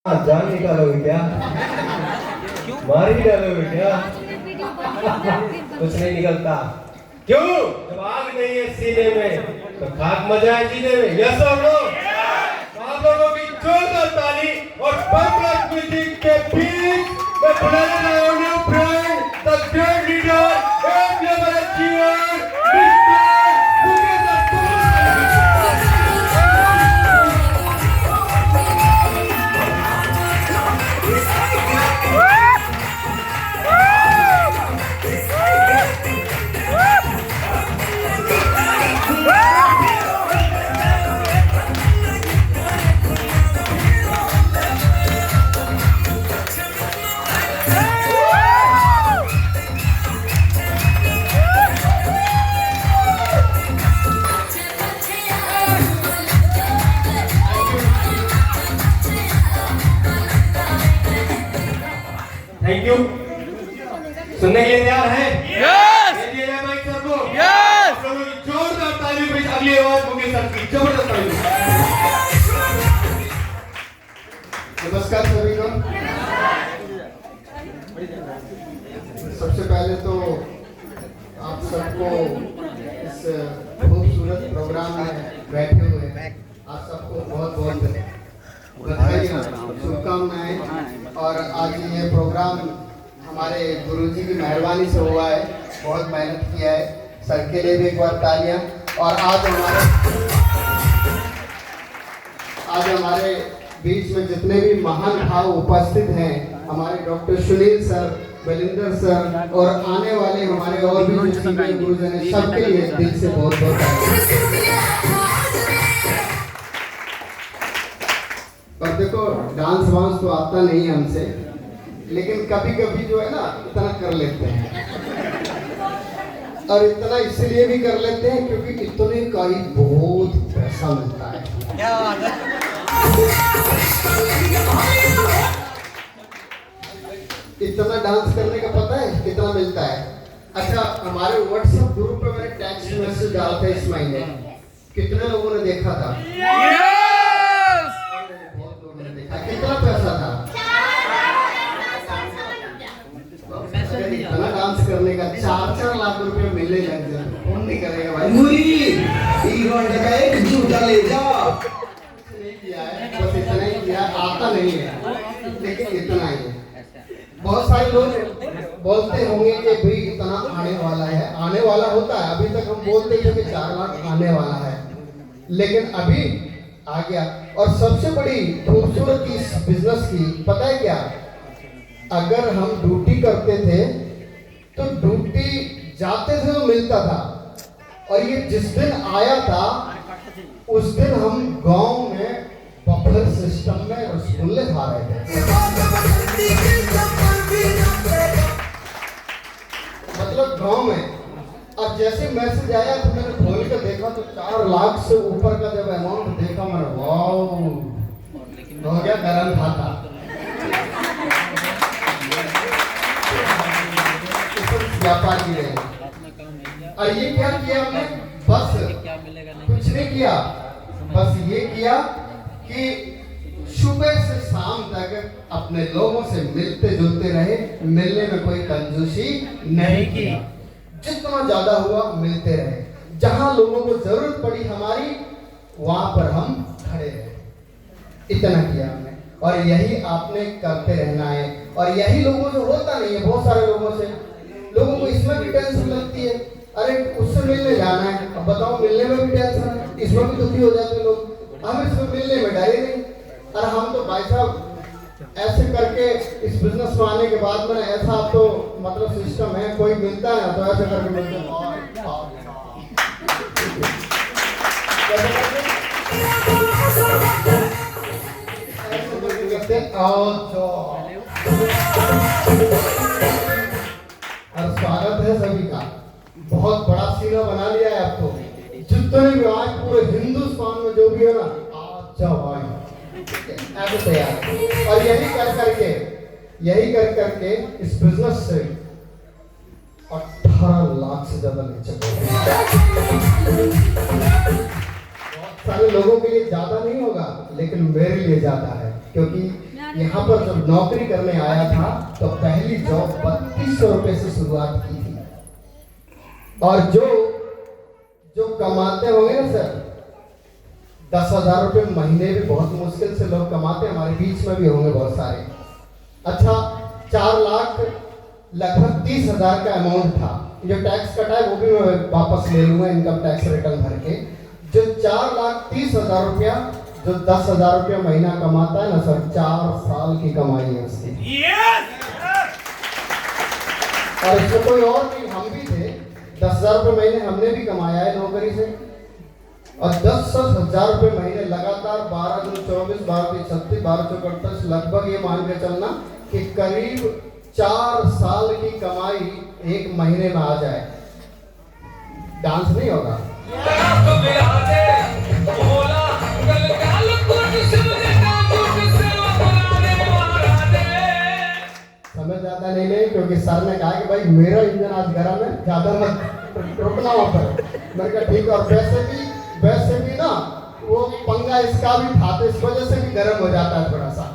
जान निकालोगे क्या? मार ही डालोगे क्या? कुछ नहीं निकलता। क्यों? जब आग नहीं है सीने में तो खाक मजा है जीने में। यस और नो? आप लोगों की जोरदार ताली और बम्पर म्यूजिक के बीच मैं बुलाने आया हूं new friend the great leader M level achiever mister Mukesh thank you. सुनने के लिए तैयार हैं? यस माइक सर को यस आप लोगों की जोरदार ताली पे अगली आवाज मुकेश सर की जबरदस्त ताली। नमस्कार सभी को। सबसे पहले तो आप सबको इस खूबसूरत प्रोग्राम में बैठे हुए आप सबको बहुत बहुत बधाई शुभकामनाएं। और आज ये प्रोग्राम हमारे गुरुजी की मेहरबानी से हुआ है, बहुत मेहनत किया है। सर के लिए भी एक बार तालियां। और आज हमारे बीच में जितने भी महान भाव उपस्थित हैं, हमारे doctor Sunil sir, Balinder sir और आने वाले हमारे और भी जो सीनियर गुरुजन हैं, सबके लिए दिल से बहुत बहुत धन्यवाद। पर देखो डांस वांस तो आता नहीं है हमसे, लेकिन कभी कभी जो है ना इतना कर लेते हैं। और इतना इसलिए भी कर लेते हैं क्योंकि इतने का ही बहुत पैसा मिलता है। इतना डांस करने का पता है कितना मिलता है? अच्छा, हमारे व्हाट्सएप ग्रुप पे मैंने टेक्स्ट मैसेज डाला था इस महीने, कितने लोगों ने देखा था? बहुत लोगों ने देखा। कितना पैसा था? इतना डांस करने का 4-4 लाख रुपए मिलने लग जाए, कौन नहीं करेगा भाई? एक झूठा ले जा। नहीं किया है, बस इतना ही किया। आता नहीं है लेकिन इतना ही है। बहुत सारे लोग बोलते होंगे कि भाई इतना आने वाला है, आने वाला होता है। अभी तक हम बोलते थे कि 4 लाख आने वाला है, लेकिन अभी आ गया। और सबसे बड़ी खूबसूरती इस बिजनेस की पता है क्या? अगर हम ड्यूटी करते थे तो ड्यूटी जाते थे तो मिलता था, और ये जिस दिन आया था उस दिन हम गांव में बफर सिस्टम में रसगुल्ले खा रहे थे। मतलब गांव में। अब जैसे मैसेज आया तो मैंने खोल कर देखा तो 4 लाख से ऊपर का जब अमाउंट देखा, मैंने वाओ, हो गया गरम खाता। व्यापार की रहे। और ये क्या किया हमने? बस कुछ नहीं किया, बस ये किया कि सुबह से शाम तक अपने लोगों से मिलते जुलते रहे। मिलने में कोई कंजूसी नहीं की, जितना ज्यादा हुआ मिलते रहे। जहां लोगों को जरूरत पड़ी हमारी, वहां पर हम खड़े रहे। इतना किया हमने, और यही आपने करते रहना है। और यही लोगों से होता नहीं है। बहुत सारे लोगों को इसमें भी टेंशन लगती है, अरे उससे मिलने जाना है। अब बताओ, मिलने में भी टेंशन है, इसमें भी दुखी हो जाते लोग। हम इसमें मिलने में डरे नहीं। और हम तो भाई साहब ऐसे करके इस बिजनेस में आने के बाद में ऐसा तो मतलब सिस्टम है, कोई मिलता है तो ऐसे करके मिलते हैं। और स्वागत है सभी का। बहुत बड़ा सीना बना लिया है आपको। जितने भी आज पूरे हिंदुस्तान में जो भी है ना, अच्छा भाई ऐसे तैयार। और यही कर करके इस बिजनेस से 18 लाख से ज्यादा नीचे बहुत सारे लोगों के लिए ज्यादा नहीं होगा, लेकिन मेरे लिए ज्यादा है, क्योंकि यहाँ पर जब नौकरी करने आया था तो पहली जॉब 3200 रुपए से शुरुआत की थी। और जो कमाते होंगे ना सर 10,000 रुपए महीने भी बहुत मुश्किल से लोग कमाते हैं, हमारे बीच में भी होंगे बहुत सारे। अच्छा 4 लाख लगभग 30,000 का अमाउंट था। जो टैक्स कटा है वो भी मैं वापस ले लूंगा इनकम टैक्स रिटर्न भर के। जो 4,30,000 रुपया जो 10,000 रुपया महीना कमाता है ना सर, 4 साल की कमाई है उसकी। और इसमें कोई और नहीं, हम भी थे। 10,000 रुपये महीने हमने भी कमाया है नौकरी से। और 10,000 रुपये महीने लगातार 12 दूनी 24, 12 तीन 36, 12 चौक 38, लगभग ये मान के चलना कि करीब 4 साल की कमाई एक महीने में आ जाए। डांस नहीं होगा। समझ जाता नहीं क्योंकि सर ने कहा कि भाई मेरा इंजन आज गरम है, ज्यादा मत रुकना वहां पर। मैंने कहा ठीक है। और वैसे भी ना वो पंगा इसका भी था तो इस वजह से भी गर्म हो जाता है थोड़ा सा।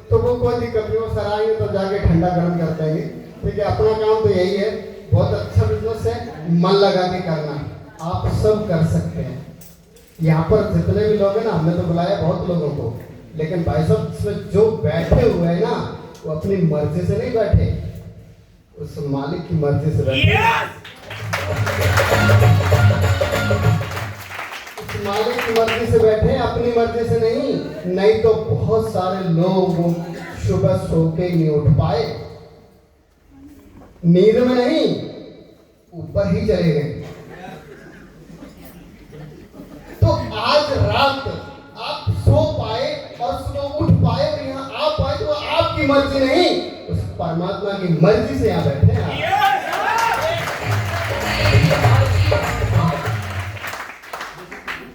तो वो कोई दिक्कत नहीं, वो सर आएंगे तो जाके ठंडा गर्म कर देंगे। ठीक है, अपना काम तो यही है। बहुत अच्छा बिजनेस है, मन लगा के करना, आप सब कर सकते हैं। यहाँ पर जितने भी लोग हैं ना, हमने तो बुलाया बहुत लोगों को, लेकिन भाई साहब इसमें जो बैठे हुए हैं ना वो अपनी मर्जी से नहीं बैठे, उस मालिक की मर्जी से बैठे। उस मालिक की मर्जी से बैठे, अपनी मर्जी से नहीं तो बहुत सारे लोग सुबह सो के नहीं उठ पाए, नींद में नहीं ऊपर ही चले गए। तो आज रात आप सो पाए और सुबह उठ पाए और यहाँ आ पाए, तो आपकी मर्जी नहीं, उस परमात्मा की मर्जी से यहाँ बैठे हैं।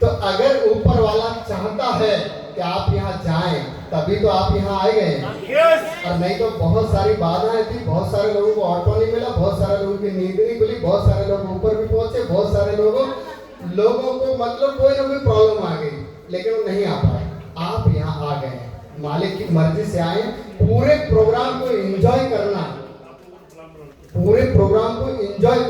तो अगर ऊपर वाला चाहता है कि आप यहाँ जाएं, तभी तो आप यहाँ आए गए। और नहीं तो बहुत सारी बाधाएं थी, बहुत सारे लोगों को ऑटो नहीं मिला, बहुत सारे लोगों की नींद नहीं खुली, बहुत सारे लोग ऊपर भी पहुंचे, बहुत सारे लोगों को मतलब कोई ना कोई प्रॉब्लम आ गई, लेकिन वो नहीं आ पाए। आप यहाँ आ गए, मालिक की मर्जी से आए। पूरे प्रोग्राम को एंजॉय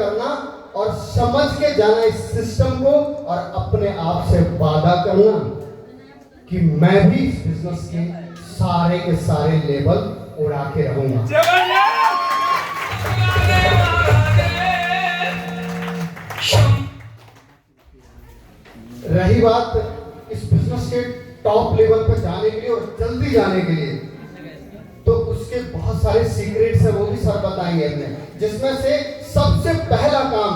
करना और समझ के जाना इस सिस्टम को, और अपने आप से वादा करना कि मैं भी इस बिजनेस के सारे लेवल उड़ा के रहूंगा। रही बात इस बिजनेस के टॉप लेवल पर जाने के लिए और जल्दी जाने के लिए, तो उसके बहुत सारे सीक्रेट्स हैं, वो भी सर बताएंगे हमें। जिसमें से सबसे पहला काम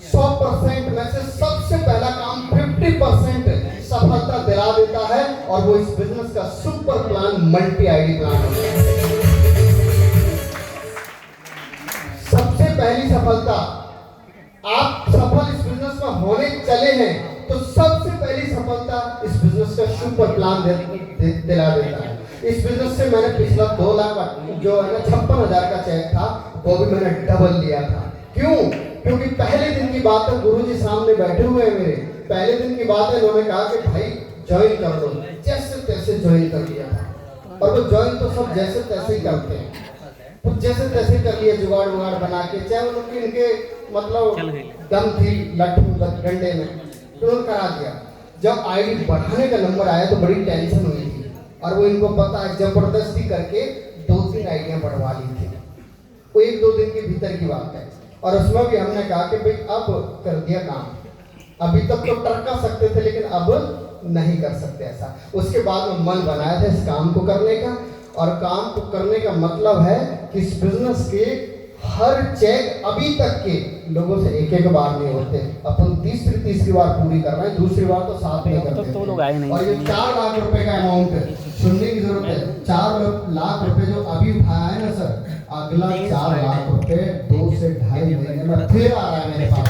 100% में से सबसे पहला काम 50% सफलता दिला देता है, और वो इस बिजनेस का super plan multi ID plan है। सबसे पहली सफलता, आप सफल इस बिजनेस में होने चले हैं तो सबसे पहली सफलता इस बिजनेस का सुपर प्लान दिला देता है। इस बिजनेस से मैंने पिछला 2 लाख जो है ना 56,000 का चेक था, वो भी मैंने डबल लिया था। क्यों? क्योंकि पहले दिन की बात है, गुरुजी सामने बैठे हुए हैं मेरे, पहले दिन की बात है, उन्होंने कहा कि भाई ज्वाइन कर लो। जैसे तैसे ज्वाइन कर लिया था, और वो ज्वाइन तो सब जैसे तैसे ही करते हैं, तो जैसे तैसे कर लिया, जुगाड़ बना के, चाहे उनकी इनके मतलब दम थी लट्ठू डंडे में, तुरंत करा दिया। जब आईडी बढ़ाने का नंबर आया तो बड़ी टेंशन हुई थी, और वो इनको पता है, जबरदस्ती करके 2-3 आईडियां बढ़वा ली थी। वो 1-2 दिन के भीतर की बात है, और उसमें भी हमने कहा कि भाई अब कर दिया काम। अभी तक तो टरका सकते थे, लेकिन अब नहीं कर सकते ऐसा। उसके बाद में मन बनाया था इस काम को करने का, और काम को करने का मतलब है कि इस बिजनेस के हर चेक अभी तक के लोगों से एक बार नहीं होते, अपन तीसरी बार पूरी कर रहे हैं, दूसरी बार तो साथ में करते हैं। और ये 4 लाख रुपए का अमाउंट है, सुनने की जरूरत है। 4 लाख रुपए जो अभी उठाया है ना सर, अगला 4 लाख रुपए 2 से 2.5 महीने में फिर आ रहा है मेरे पास।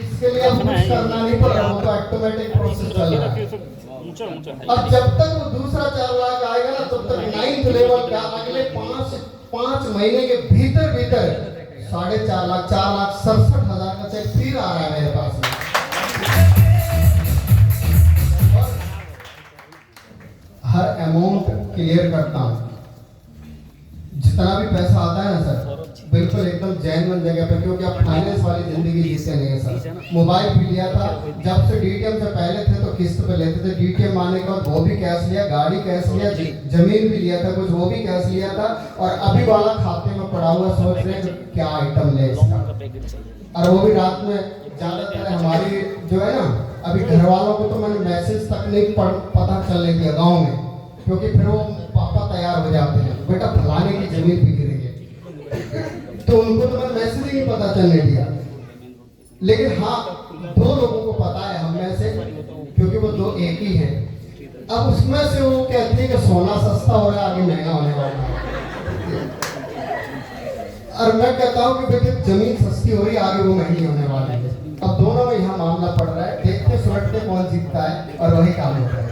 इसके लिए अब कुछ करना नहीं पड़ रहा, वो तो ऑटोमेटिक प्रोसेस चल रहा है। अब जब तक वो दूसरा 4 लाख आएगा ना, तब तक 9th लेवल का अगले 5 महीने के भीतर 4.5 लाख 4,67,000 का चेक फिर आ रहा है मेरे पास में। क्लियर करता हूँ, जितना भी पैसा आता है ना सर, बिल्कुल एकदम जेन्युइन जगह पे, क्योंकि आप फाइनेंस वाली जिंदगी जीते नहीं है सर। मोबाइल भी लिया था, जब से डीटीएम से पहले थे तो किस्त पे लेते थे, डीटीएम आने के बाद वो भी कैश लिया, गाड़ी कैश लिया, जमीन भी लिया था कुछ, वो भी कैश लिया था, और अभी वाला खाते में पड़ा हुआ, सोच रहे हैं कि क्या आइटम ले इसका, और वो भी रात में। ज्यादातर हमारी जो है ना, अभी घर वालों को तो मैंने मैसेज तक नहीं पता चलने दिया गाँव में, क्योंकि फिर वो पापा तैयार हो जाते हैं, बेटा फलाने की जमीन पे गिरेगी, तो उनको तो मैं मैसेज ही नहीं पता चलने दिया। लेकिन हाँ, 2 लोगों को पता है हम में से, क्योंकि वो 2 एक ही हैं। अब उसमें से वो कहती है कि सोना सस्ता हो रहा है, आगे महंगा होने वाला है, और मैं कहता हूँ कि बेटे जमीन सस्ती हो रही है, आगे वो महंगी होने वाली है। अब दोनों में यहाँ मामला पड़ रहा है, देखते सुलटते कौन जीतता है, और वही काम होता है।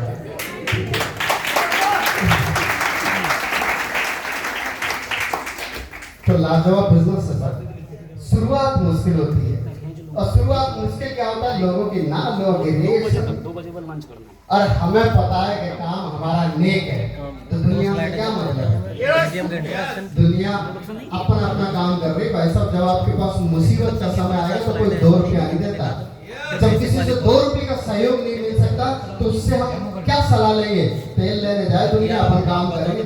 तो लाजवाब बिजनेस है सर। शुरुआत मुश्किल होती है, और शुरुआत मुश्किल क्या होता है, लोगों की ना लोग और हमें पता है कि काम हमारा नेक है, तो दुनिया में क्या मतलब है, दुनिया अपना अपना काम कर रही। भाई साहब, जब आपके पास मुसीबत का समय आएगा तो कोई 2 रुपया नहीं देता। जब किसी से 2 रुपये का सहयोग नहीं मिल सकता तो उससे हम क्या सलाह लेंगे, तेल लेने जाए दुनिया, अपन काम करेंगे।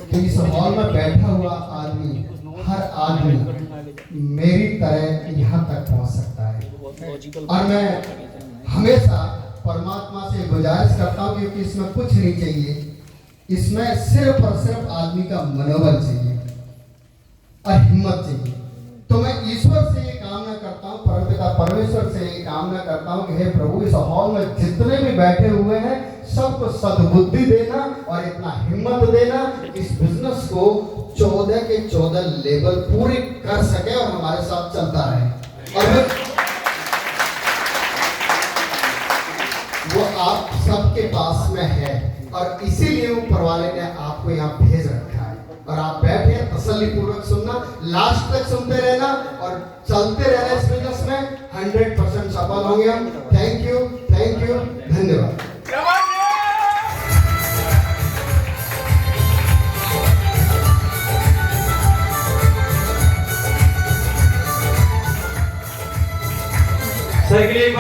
तो इस हॉल में बैठा हुआ आदमी, हर आदमी मेरी तरह यहाँ तक पहुँच सकता है, और मैं हमेशा परमात्मा से गुजारिश करता हूँ, क्योंकि इसमें कुछ नहीं चाहिए, इसमें सिर्फ और सिर्फ आदमी का मनोबल चाहिए और हिम्मत चाहिए। तो मैं ईश्वर से ये कामना करता हूँ, परमपिता परमेश्वर से ये कामना करता हूँ कि हे प्रभु, इस हॉल में जितने भी बैठे हुए हैं सबको सद्बुद्धि देना और इतना हिम्मत देना, इस बिजनेस को 14 के 14 लेवल पूरे कर सके और हमारे साथ चलता रहे। और वो आप सबके पास में है, और इसीलिए ऊपर वाले ने आपको यहाँ भेज रखा है, और आप बैठे तसल्ली पूर्वक सुनना, लास्ट तक सुनते रहना और चलते रहना इस बिजनेस में, 100% सफल होंगे हम। थैंक यू, धन्यवाद। सर के लिए